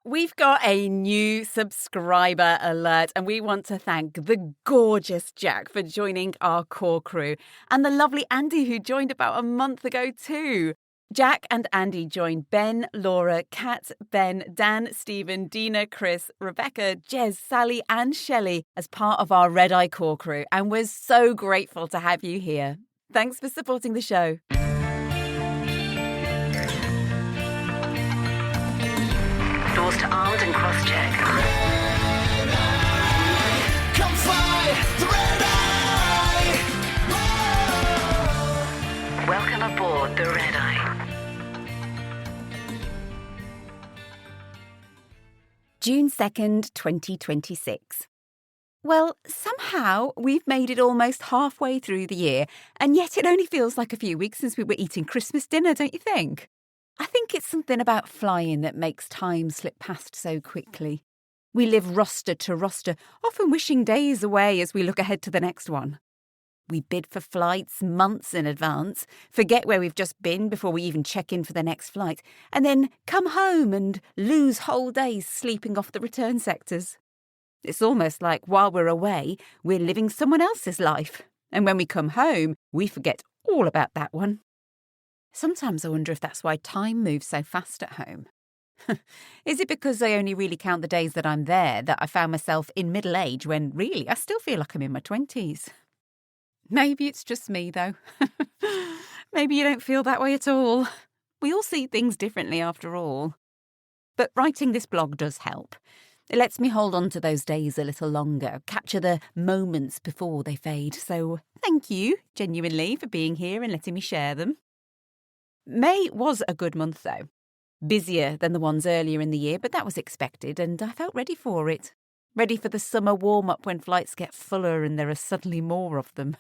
We've got a new subscriber alert, and we want to thank the gorgeous Jack for joining our core crew, and the lovely Andy who joined about a month ago too. Jack and Andy joined Ben, Laura, Kat, Ben, Dan, Stephen, Dina, Chris, Rebecca, Jez, Sally and Shelley as part of our Red Eye core crew, and we're so grateful to have you here. Thanks for supporting the show. Doors to armed and cross-check. Come fly the red eye. Welcome aboard the Red Eye. June 2nd, 2026. Well, somehow we've made it almost halfway through the year, and yet it only feels like a few weeks since we were eating Christmas dinner, don't you think? I think it's something about flying that makes time slip past so quickly. We live roster to roster, often wishing days away as we look ahead to the next one. We bid for flights months in advance, forget where we've just been before we even check in for the next flight, and then come home and lose whole days sleeping off the return sectors. It's almost like while we're away, we're living someone else's life, and when we come home, we forget all about that one. Sometimes I wonder if that's why time moves so fast at home. Is it because I only really count the days that I'm there that I found myself in middle age when really I still feel like I'm in my 20s? Maybe it's just me, though. Maybe you don't feel that way at all. We all see things differently after all. But writing this blog does help. It lets me hold on to those days a little longer, capture the moments before they fade. So thank you, genuinely, for being here and letting me share them. May was a good month, though. Busier than the ones earlier in the year, but that was expected, and I felt ready for it. Ready for the summer warm-up when flights get fuller and there are suddenly more of them.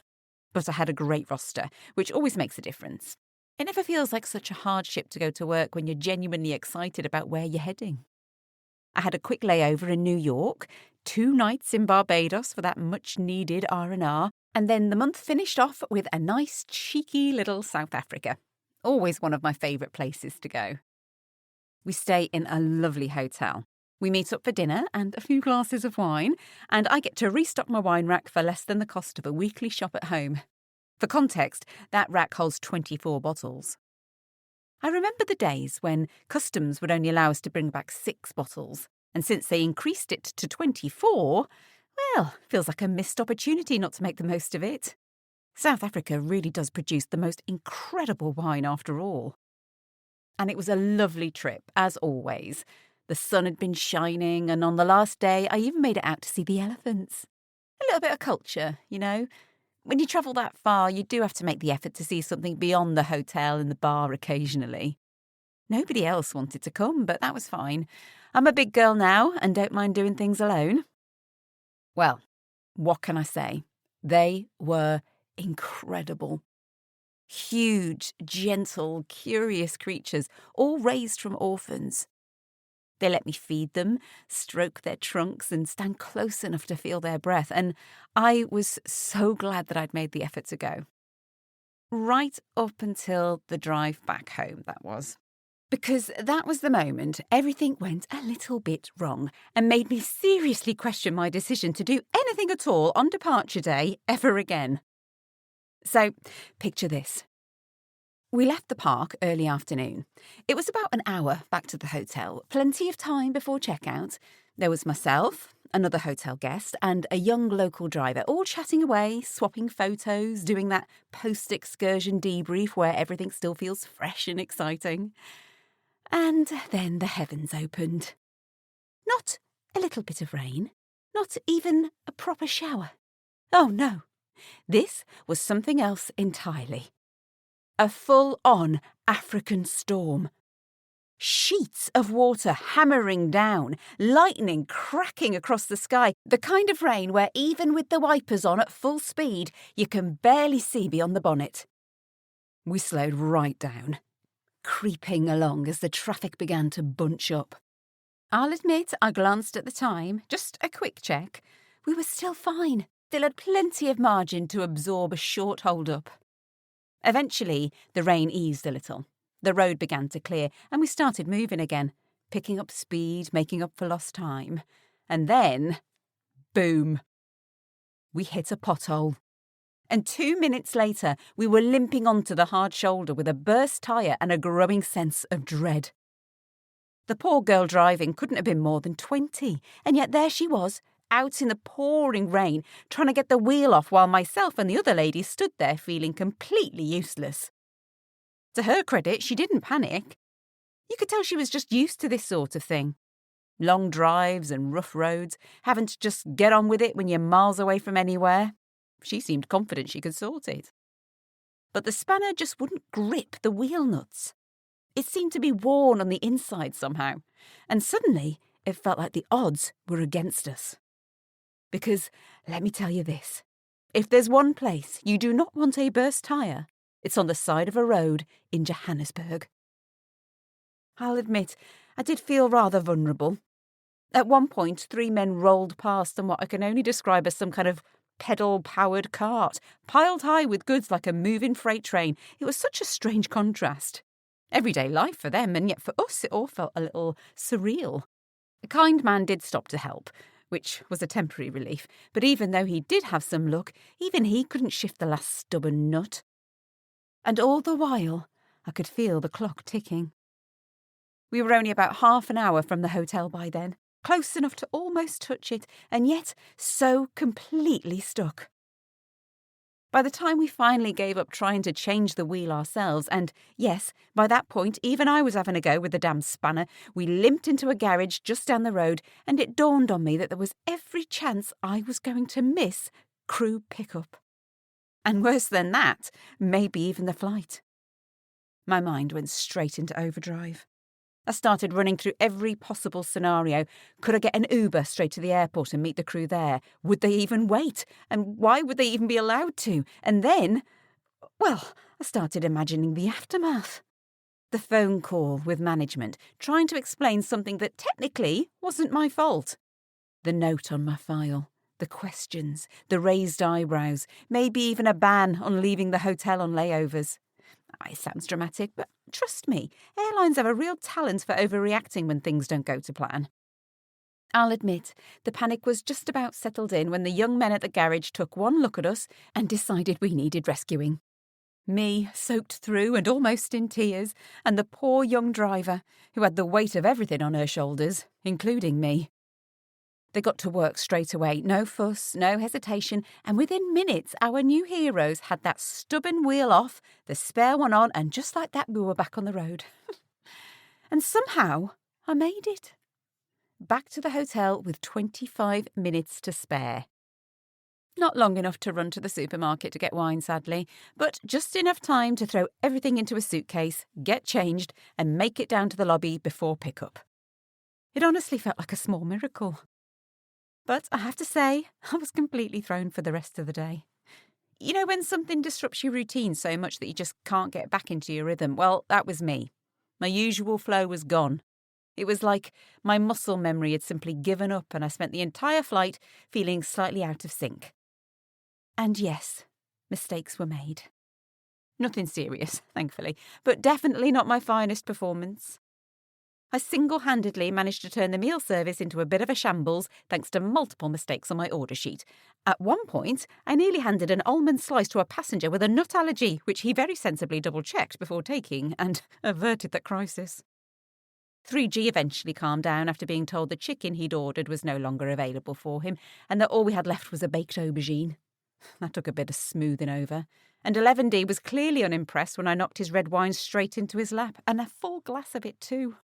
But I had a great roster, which always makes a difference. It never feels like such a hardship to go to work when you're genuinely excited about where you're heading. I had a quick layover in New York, 2 nights in Barbados for that much-needed R&R, and then the month finished off with a nice, cheeky little South Africa. Always one of my favourite places to go. We stay in a lovely hotel. We meet up for dinner and a few glasses of wine, and I get to restock my wine rack for less than the cost of a weekly shop at home. For context, that rack holds 24 bottles. I remember the days when customs would only allow us to bring back 6 bottles, and since they increased it to 24, well, feels like a missed opportunity not to make the most of it. South Africa really does produce the most incredible wine after all. And it was a lovely trip, as always. The sun had been shining, and on the last day, I even made it out to see the elephants. A little bit of culture, you know. When you travel that far, you do have to make the effort to see something beyond the hotel and the bar occasionally. Nobody else wanted to come, but that was fine. I'm a big girl now and don't mind doing things alone. Well, what can I say? They were incredible. Huge, gentle, curious creatures, all raised from orphans. They let me feed them, stroke their trunks, and stand close enough to feel their breath, and I was so glad that I'd made the effort to go. Right up until the drive back home, that was. Because that was the moment everything went a little bit wrong and made me seriously question my decision to do anything at all on departure day ever again. So, picture this. We left the park early afternoon. It was about an hour back to the hotel, plenty of time before checkout. There was myself, another hotel guest, and a young local driver, all chatting away, swapping photos, doing that post-excursion debrief where everything still feels fresh and exciting. And then the heavens opened. Not a little bit of rain, not even a proper shower. Oh no, this was something else entirely. A full-on African storm. Sheets of water hammering down, lightning cracking across the sky, the kind of rain where even with the wipers on at full speed, you can barely see beyond the bonnet. We slowed right down, creeping along as the traffic began to bunch up. I'll admit I glanced at the time, just a quick check. We were still fine, still had plenty of margin to absorb a short hold-up. Eventually, the rain eased a little. The road began to clear, and we started moving again. picking up speed, making up for lost time. And then, boom, we hit a pothole. And 2 minutes later, we were limping onto the hard shoulder with a burst tyre and a growing sense of dread. The poor girl driving couldn't have been more than 20, and yet there she was, out in the pouring rain, trying to get the wheel off while myself and the other lady stood there feeling completely useless. To her credit, she didn't panic. You could tell she was just used to this sort of thing. Long drives and rough roads, having to just get on with it when you're miles away from anywhere. She seemed confident she could sort it. But the spanner just wouldn't grip the wheel nuts. It seemed to be worn on the inside somehow, and suddenly it felt like the odds were against us. Because, let me tell you this, if there's one place you do not want a burst tyre, it's on the side of a road in Johannesburg. I'll admit, I did feel rather vulnerable. At one point, 3 men rolled past on what I can only describe as some kind of pedal-powered cart, piled high with goods like a moving freight train. It was such a strange contrast. Everyday life for them, and yet for us it all felt a little surreal. A kind man did stop to help, which was a temporary relief, but even though he did have some luck, even he couldn't shift the last stubborn nut. And all the while, I could feel the clock ticking. We were only about half an hour from the hotel by then, close enough to almost touch it, and yet so completely stuck. By the time we finally gave up trying to change the wheel ourselves, and yes, by that point even I was having a go with the damn spanner, we limped into a garage just down the road, and it dawned on me that there was every chance I was going to miss crew pickup. And worse than that, maybe even the flight. My mind went straight into overdrive. I started running through every possible scenario. Could I get an Uber straight to the airport and meet the crew there? Would they even wait? And why would they even be allowed to? And then, well, I started imagining the aftermath. The phone call with management, trying to explain something that technically wasn't my fault. The note on my file, the questions, the raised eyebrows, maybe even a ban on leaving the hotel on layovers. It sounds dramatic, but trust me, airlines have a real talent for overreacting when things don't go to plan. I'll admit, the panic was just about settled in when the young men at the garage took one look at us and decided we needed rescuing. Me, soaked through and almost in tears, and the poor young driver, who had the weight of everything on her shoulders, including me. They got to work straight away, no fuss, no hesitation, and within minutes our new heroes had that stubborn wheel off, the spare one on, and just like that we were back on the road. And somehow I made it. Back to the hotel with 25 minutes to spare. Not long enough to run to the supermarket to get wine, sadly, but just enough time to throw everything into a suitcase, get changed, and make it down to the lobby before pickup. It honestly felt like a small miracle. But I have to say, I was completely thrown for the rest of the day. You know when something disrupts your routine so much that you just can't get back into your rhythm? Well, that was me. My usual flow was gone. It was like my muscle memory had simply given up and I spent the entire flight feeling slightly out of sync. And yes, mistakes were made. Nothing serious, thankfully, but definitely not my finest performance. I single-handedly managed to turn the meal service into a bit of a shambles thanks to multiple mistakes on my order sheet. At one point, I nearly handed an almond slice to a passenger with a nut allergy, which he very sensibly double-checked before taking and averted that crisis. 3G eventually calmed down after being told the chicken he'd ordered was no longer available for him and that all we had left was a baked aubergine. That took a bit of smoothing over. And 11D was clearly unimpressed when I knocked his red wine straight into his lap, and a full glass of it too.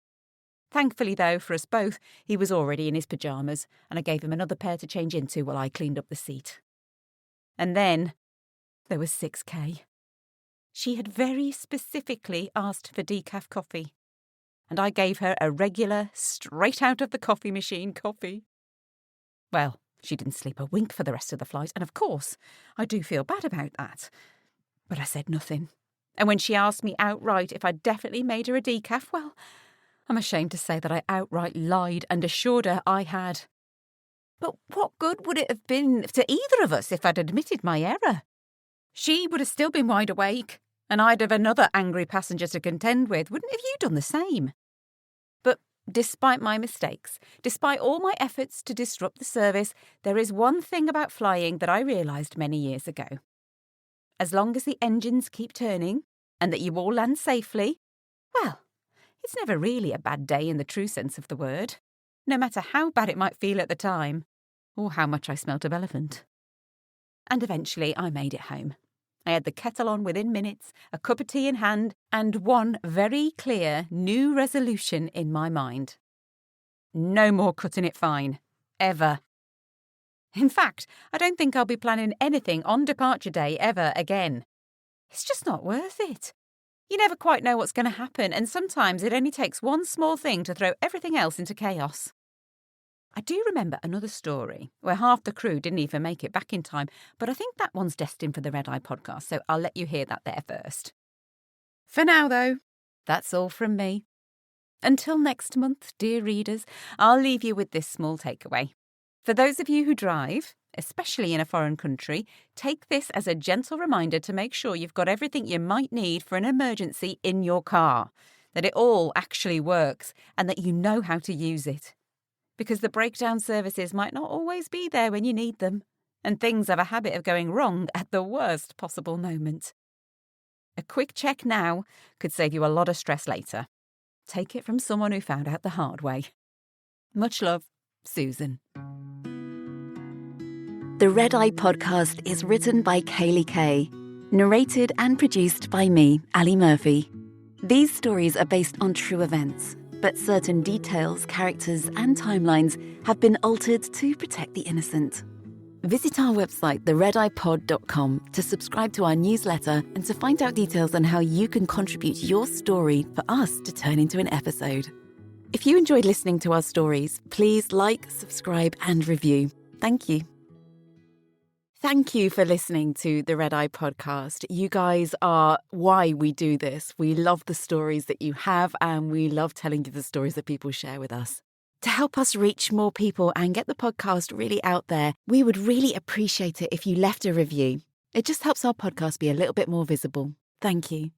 Thankfully, though, for us both, he was already in his pyjamas, and I gave him another pair to change into while I cleaned up the seat. And then there was 6K. She had very specifically asked for decaf coffee, and I gave her a regular, straight out of the coffee machine coffee. Well, she didn't sleep a wink for the rest of the flight, and of course, I do feel bad about that. But I said nothing. And when she asked me outright if I'd definitely made her a decaf, well, I'm ashamed to say that I outright lied and assured her I had. But what good would it have been to either of us if I'd admitted my error? She would have still been wide awake, and I'd have another angry passenger to contend with. Wouldn't have you done the same? But Despite my mistakes, despite all my efforts to disrupt the service, there is one thing about flying that I realised many years ago. As long as the engines keep turning and that you all land safely, well, it's never really a bad day in the true sense of the word, no matter how bad it might feel at the time, or how much I smelt of elephant. And eventually I made it home. I had the kettle on within minutes, a cup of tea in hand, and one very clear new resolution in my mind. No more cutting it fine. Ever. In fact, I don't think I'll be planning anything on departure day ever again. It's just not worth it. You never quite know what's going to happen, and sometimes it only takes one small thing to throw everything else into chaos. I do remember another story where half the crew didn't even make it back in time, but I think that one's destined for the Red Eye podcast, so I'll let you hear that there first. For now, though, that's all from me. Until next month, dear readers, I'll leave you with this small takeaway. For those of you who drive, especially in a foreign country, take this as a gentle reminder to make sure you've got everything you might need for an emergency in your car, that it all actually works, and that you know how to use it. Because the breakdown services might not always be there when you need them, and things have a habit of going wrong at the worst possible moment. A quick check now could save you a lot of stress later. Take it from someone who found out the hard way. Much love, Susan. The Red Eye podcast is written by Kaylie Kay, narrated and produced by me, Ali Murphy. These stories are based on true events, but certain details, characters, and timelines have been altered to protect the innocent. Visit our website, theredeyepod.com, to subscribe to our newsletter and to find out details on how you can contribute your story for us to turn into an episode. If you enjoyed listening to our stories, please like, subscribe, and review. Thank you. Thank you for listening to the Red Eye podcast. You guys are why we do this. We love the stories that you have, and we love telling you the stories that people share with us. To help us reach more people and get the podcast really out there, we would really appreciate it if you left a review. It just helps our podcast be a little bit more visible. Thank you.